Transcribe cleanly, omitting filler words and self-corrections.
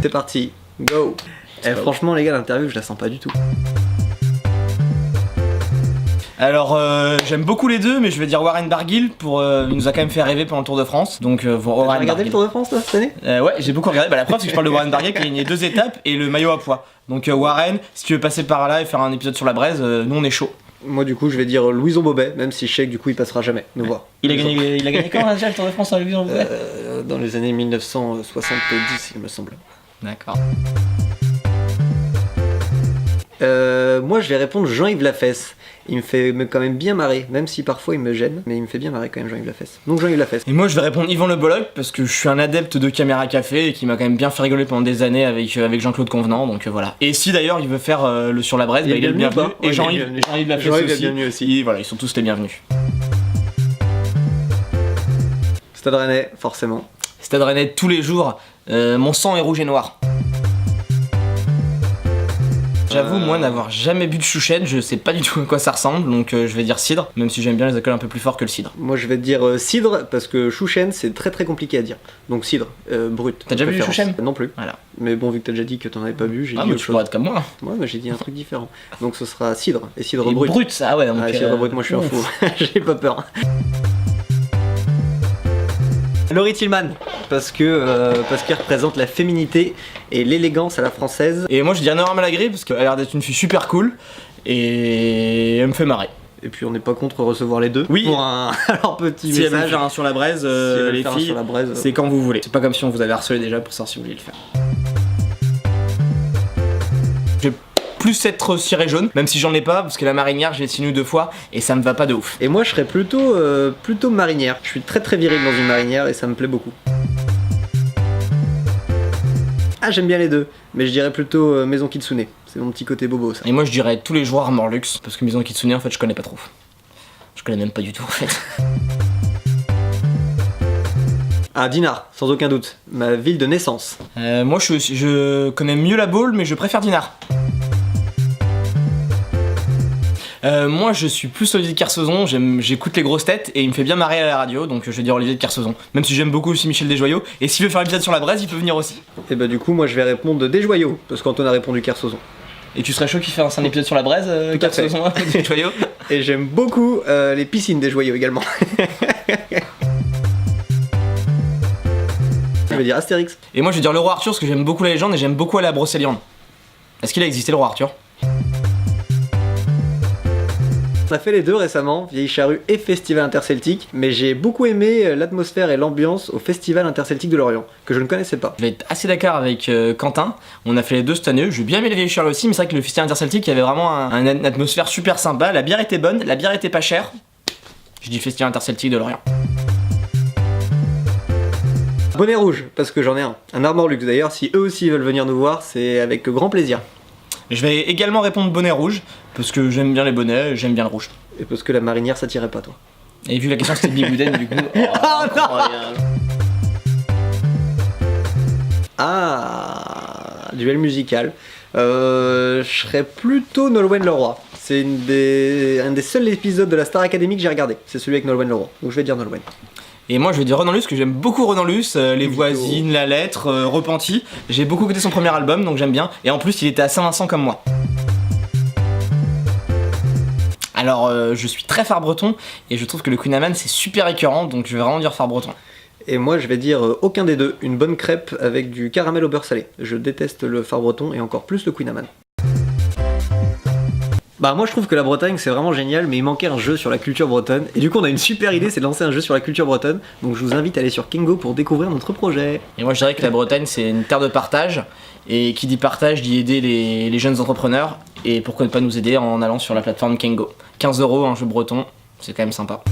C'est parti, go. Franchement les gars, l'interview je la sens pas du tout. Alors j'aime beaucoup les deux, mais je vais dire Warren Barguil pour il nous a quand même fait rêver pendant le Tour de France. Donc T'as regardé le Tour de France là, cette année? Ouais, j'ai beaucoup regardé. Bah, la preuve c'est que je parle de Warren Barguil qui a gagné 2 étapes et le maillot à poids. Donc Warren, si tu veux passer par là et faire un épisode sur la braise, nous on est chaud. Moi du coup je vais dire Louison Bobet, même si je sais que du coup il passera jamais nous voir. Il a gagné quand déjà le Tour de France Louison Bobet? Dans les années 1970 il me semble. D'accord. Moi je vais répondre Jean-Yves Lafesse. Il me fait quand même bien marrer, même si parfois il me gêne, mais il me fait bien marrer quand même Jean-Yves Lafesse. Donc Jean-Yves Lafesse. Et moi je vais répondre Yvan Le Bolloc parce que je suis un adepte de Caméra Café et qui m'a quand même bien fait rigoler pendant des années avec Jean-Claude Convenant, donc voilà. Et si d'ailleurs il veut faire le sur la braise, bah, il est le bienvenu. Et ouais, Jean-Yves Lafesse aussi. Et voilà, ils sont tous les bienvenus. Stade Rennais, forcément. Stade Rennais tous les jours, mon sang est rouge et noir. J'avoue, moi, n'avoir jamais bu de chouchen, je sais pas du tout à quoi ça ressemble, donc je vais dire cidre, même si j'aime bien les alcools un peu plus forts que le cidre. Moi, je vais dire cidre, parce que chouchen, c'est très très compliqué à dire. Donc cidre, brut. T'as déjà bu du chouchen? Non plus. Voilà. Mais bon, vu que t'as déjà dit que t'en avais pas bu, j'ai dit mais autre tu chose. pourrais être comme moi. Ouais, mais j'ai dit un truc différent. Donc ce sera cidre, et cidre Et brut. Brut, ça, ouais. Donc, cidre brut, moi je suis un fou. J'ai pas peur. Laurie Tillman, parce qu'il représente la féminité et l'élégance à la française. Et moi je dirais Nora Malagry parce qu'elle a l'air d'être une fille super cool et elle me fait marrer. Et puis on n'est pas contre recevoir les deux. Oui. Pour un alors, petit si message. elle veut faire un sur la braise, les filles, c'est quand vous voulez. C'est pas comme si on vous avait harcelé déjà pour savoir si vous vouliez le faire. Je vais plus être ciré jaune, même si j'en ai pas, parce que la marinière j'ai essayé 2 fois et ça me va pas de ouf. Et moi je serais plutôt marinière. Je suis très très viril dans une marinière et ça me plaît beaucoup. Ah j'aime bien les deux, mais je dirais plutôt Maison Kitsune. C'est mon petit côté bobo ça. Et moi je dirais tous les jours Armor Luxe, parce que Maison Kitsune en fait je connais pas trop. Je connais même pas du tout en fait. Ah Dinard, sans aucun doute, ma ville de naissance. Moi je connais mieux la Baule, mais je préfère Dinard. Moi je suis plus Olivier de Kersauzon, j'écoute les grosses têtes et il me fait bien marrer à la radio, donc je vais dire Olivier de Kersauzon. Même si j'aime beaucoup aussi Michel Desjoyaux, et s'il veut faire l'épisode sur la braise, il peut venir aussi. Et bah du coup moi je vais répondre Desjoyaux, parce qu'Antoine a répondu Kersauzon. Et tu serais chaud qu'il fasse un épisode sur la braise, Kersauzon, Desjoyaux. Et j'aime beaucoup les piscines Desjoyaux également. Je vais dire Astérix. Et moi je vais dire le roi Arthur parce que j'aime beaucoup la légende et j'aime beaucoup aller à Brocéliande. Est-ce qu'il a existé le roi Arthur? On a fait les deux récemment, Vieille Charrue et Festival Interceltique, mais j'ai beaucoup aimé l'atmosphère et l'ambiance au Festival Interceltique de Lorient, que je ne connaissais pas. Je vais être assez d'accord avec Quentin, on a fait les deux cette année, j'ai bien aimé les Vieilles Charrues aussi, mais c'est vrai que le Festival Interceltique il y avait vraiment une atmosphère super sympa, la bière était bonne, la bière était pas chère. Je dis Festival Interceltique de Lorient. Bonnet rouge, parce que j'en ai un Armor Luxe d'ailleurs, si eux aussi veulent venir nous voir, c'est avec grand plaisir. Je vais également répondre bonnet rouge, parce que j'aime bien les bonnets, j'aime bien le rouge. Et parce que la marinière ça tirait pas toi. Et vu la question c'était Bigouden du coup... Oh non. Ah, duel musical. Je serais plutôt Nolwenn Leroy. C'est un des seuls épisodes de la Star Academy que j'ai regardé. C'est celui avec Nolwenn Leroy. Donc je vais dire Nolwenn. Et moi je vais dire Renan Luce, que j'aime beaucoup Renan Luce, Les Voisines, La Lettre, Repenti. J'ai beaucoup écouté son premier album donc j'aime bien. Et en plus il était à Saint-Vincent comme moi. Alors je suis très phare breton et je trouve que le Queen Amman c'est super écœurant, donc je vais vraiment dire phare breton. Et moi je vais dire aucun des deux, une bonne crêpe avec du caramel au beurre salé. Je déteste le phare breton et encore plus le Queen Amman. Bah moi je trouve que la Bretagne c'est vraiment génial, mais il manquait un jeu sur la culture bretonne. Et du coup on a une super idée, c'est de lancer un jeu sur la culture bretonne. Donc je vous invite à aller sur Kengo pour découvrir notre projet. Et moi je dirais que la Bretagne c'est une terre de partage. Et qui dit partage dit aider les jeunes entrepreneurs. Et pourquoi ne pas nous aider en allant sur la plateforme Kengo. 15 € un jeu breton, c'est quand même sympa.